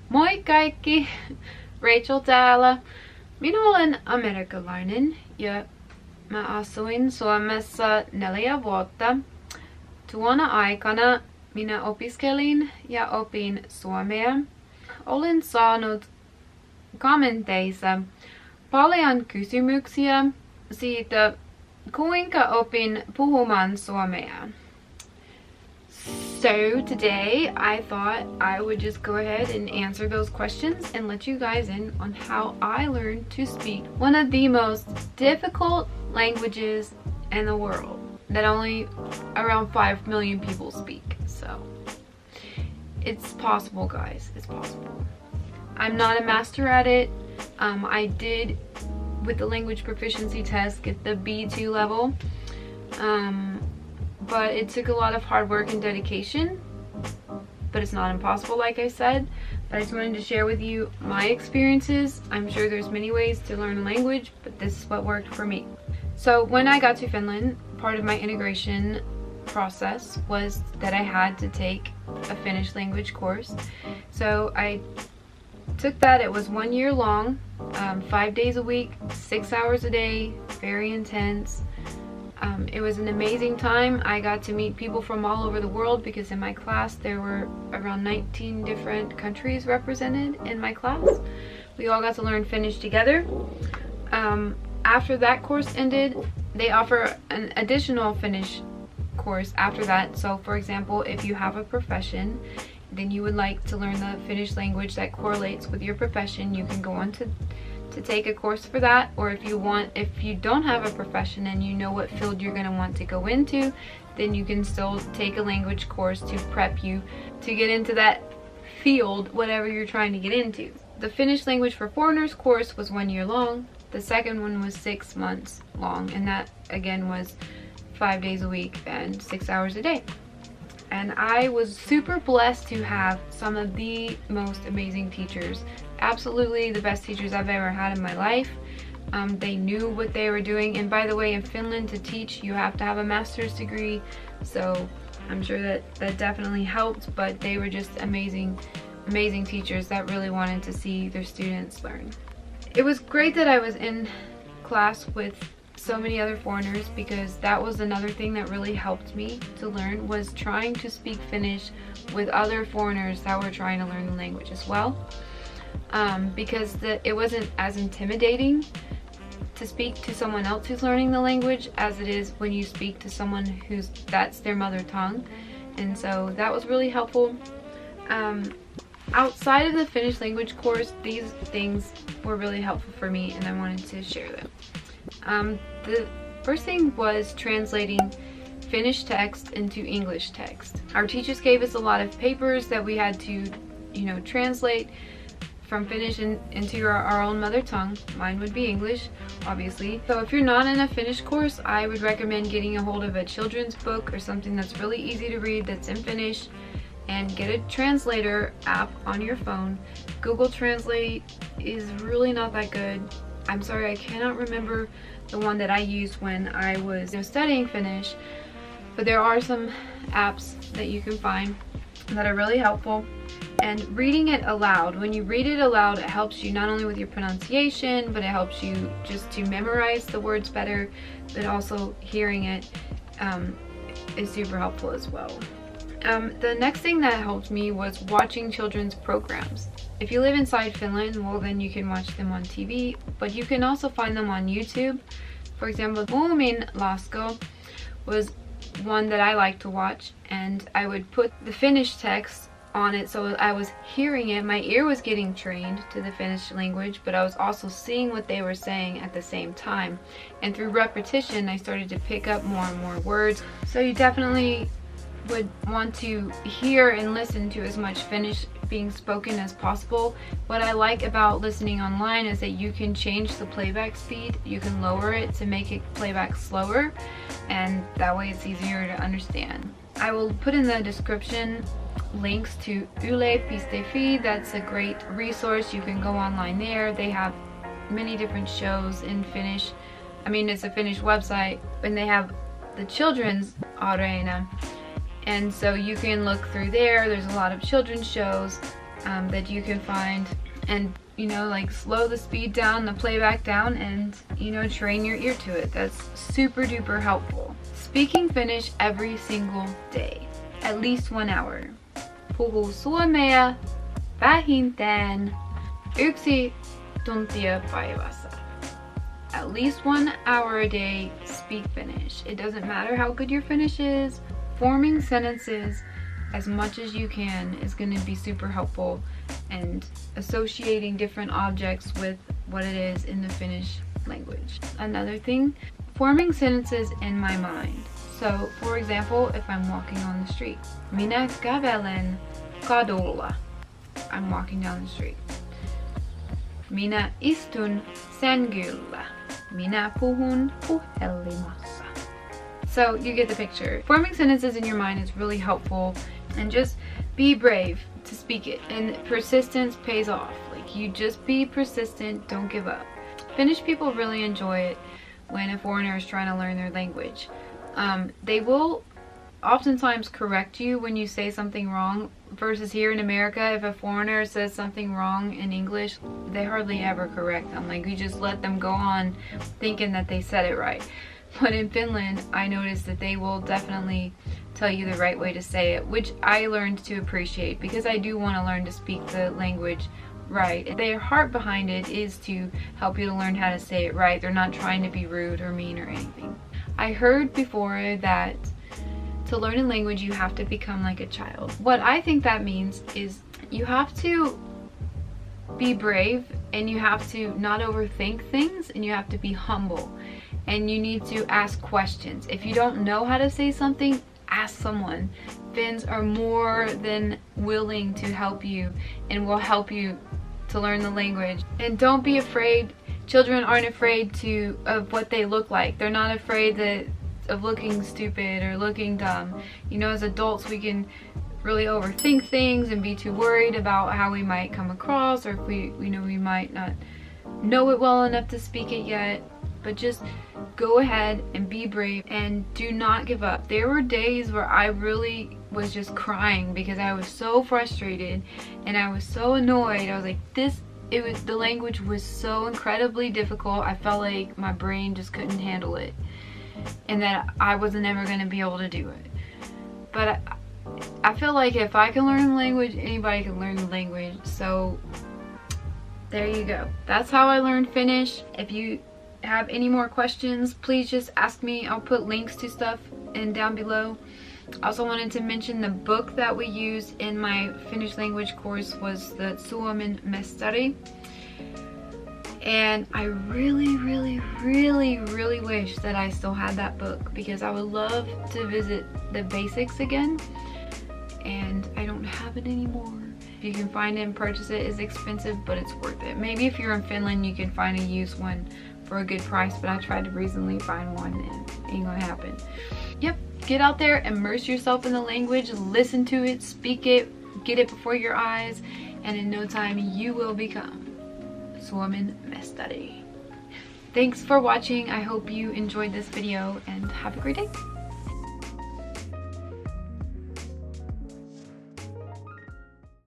Moi kaikki! Rachel täällä. Minä olen amerikkalainen ja mä asuin Suomessa 4 vuotta. Tuona aikana minä opiskelin ja opin suomea. Olen saanut kommenteissa paljon kysymyksiä siitä, kuinka opin puhumaan suomea. So today I thought I would just go ahead and answer those questions and let you guys in on how I learned to speak one of the most difficult languages in the world that only around 5 million people speak. So it's possible, guys. It's possible. I'm not a master at it. I did, with the language proficiency test, get the B2 level. But it took a lot of hard work and dedication, but it's not impossible, like I said. But I just wanted to share with you my experiences. I'm sure there's many ways to learn a language, but this is what worked for me. So when I got to Finland, part of my integration process was that I had to take a Finnish language course. So I took that. It was 1 year long, 5 days a week, 6 hours a day, very intense. It was an amazing time. I got to meet people from all over the world because in my class there were around 19 different countries represented in my class. We all got to learn Finnish together. After that course ended, they offer an additional Finnish course after that. So for example, if you have a profession, then you would like to learn the Finnish language that correlates with your profession, you can go on to take a course for that. Or if you don't have a profession and you know what field you're going to want to go into, then you can still take a language course to prep you to get into that field, whatever you're trying to get into. The Finnish language for foreigners course was 1 year long. The second one was 6 months long, and that again was 5 days a week and 6 hours a day. And I was super blessed to have some of the most amazing teachers. Absolutely the best teachers I've ever had in my life. They knew what they were doing. And by the way, in Finland, to teach you have to have a master's degree, so I'm sure that definitely helped. But they were just amazing teachers that really wanted to see their students learn. It was great that I was in class with so many other foreigners, because that was another thing that really helped me to learn, was trying to speak Finnish with other foreigners that were trying to learn the language as well. Because it wasn't as intimidating to speak to someone else who's learning the language as it is when you speak to someone that's their mother tongue. And so that was really helpful. Outside of the Finnish language course, these things were really helpful for me, and I wanted to share them. The first thing was translating Finnish text into English text. Our teachers gave us a lot of papers that we had to, translate from Finnish into our own mother tongue. Mine would be English, obviously. So if you're not in a Finnish course, I would recommend getting a hold of a children's book or something that's really easy to read that's in Finnish, and get a translator app on your phone. Google Translate is really not that good. I'm sorry, I cannot remember the one that I used when I was studying Finnish, but there are some apps that you can find that are really helpful. And reading it aloud. When you read it aloud, it helps you not only with your pronunciation, but it helps you just to memorize the words better, but also hearing it is super helpful as well. The next thing that helped me was watching children's programs. If you live inside Finland, well, then you can watch them on TV, but you can also find them on YouTube. For example, Moomin Laakso was one that I like to watch, and I would put the Finnish text on it, so I was hearing it. My ear was getting trained to the Finnish language, but I was also seeing what they were saying at the same time. And through repetition, I started to pick up more and more words. So you definitely would want to hear and listen to as much Finnish being spoken as possible. What I like about listening online is that you can change the playback speed. You can lower it to make it playback slower, and that way it's easier to understand. I will put in the description links to yle.fi. That's a great resource. You can go online there. They have many different shows in Finnish. I mean, it's a Finnish website, and they have the children's Areena. And so you can look through there. There's a lot of children's shows. that you can find, and you know, like slow the speed down, the playback down, and you know, train your ear to it. That's super duper helpful. Speaking Finnish every single day, at least 1 hour. Puhu suomea vähintään 1 tuntia päivässä. At least 1 hour a day, speak Finnish. It doesn't matter how good your Finnish is. Forming sentences as much as you can is going to be super helpful, and associating different objects with what it is in the Finnish language. Another thing, forming sentences in my mind. So, for example, if I'm walking on the street. Minä kävelen kadulla. I'm walking down the street. Minä istun sängyllä. Minä puhun puhelimessa. So you get the picture. Forming sentences in your mind is really helpful, and just be brave to speak it. And persistence pays off. Like, you just be persistent, don't give up. Finnish people really enjoy it when a foreigner is trying to learn their language. They will oftentimes correct you when you say something wrong, versus here in America, if a foreigner says something wrong in English, they hardly ever correct them. Like, we just let them go on thinking that they said it right. But in Finland, I noticed that they will definitely tell you the right way to say it, which I learned to appreciate, because I do want to learn to speak the language right. Their heart behind it is to help you to learn how to say it right. They're not trying to be rude or mean or anything. I heard before that to learn a language, you have to become like a child. What I think that means is you have to be brave, and you have to not overthink things, and you have to be humble, and you need to ask questions. If you don't know how to say something, ask someone. Finns are more than willing to help you, and will help you to learn the language. And don't be afraid. Children aren't afraid of what they look like. They're not afraid of looking stupid or looking dumb. You know, as adults, we can really overthink things and be too worried about how we might come across, or if we might not know it well enough to speak it yet. But just go ahead and be brave, and do not give up. There were days where I really was just crying because I was so frustrated and I was so annoyed. I was like, the language was so incredibly difficult. I felt like my brain just couldn't handle it, and that I wasn't ever going to be able to do it. But I feel like if I can learn the language, anybody can learn the language. So there you go. That's how I learned Finnish. If you have any more questions, please just ask me. I'll put links to stuff down below. I also wanted to mention the book that we used in my Finnish language course was the Suomen Mestari. And I really, really, really, really wish that I still had that book, because I would love to visit the basics again, and I don't have it anymore. If you can find it and purchase it, it's expensive, but it's worth it. Maybe if you're in Finland, you can find a used one for a good price, but I tried to recently find one and it ain't gonna happen. Yep, get out there, immerse yourself in the language, listen to it, speak it, get it before your eyes, and in no time you will become Suomen Mestari. Thanks for watching. I hope you enjoyed this video, and have a great day.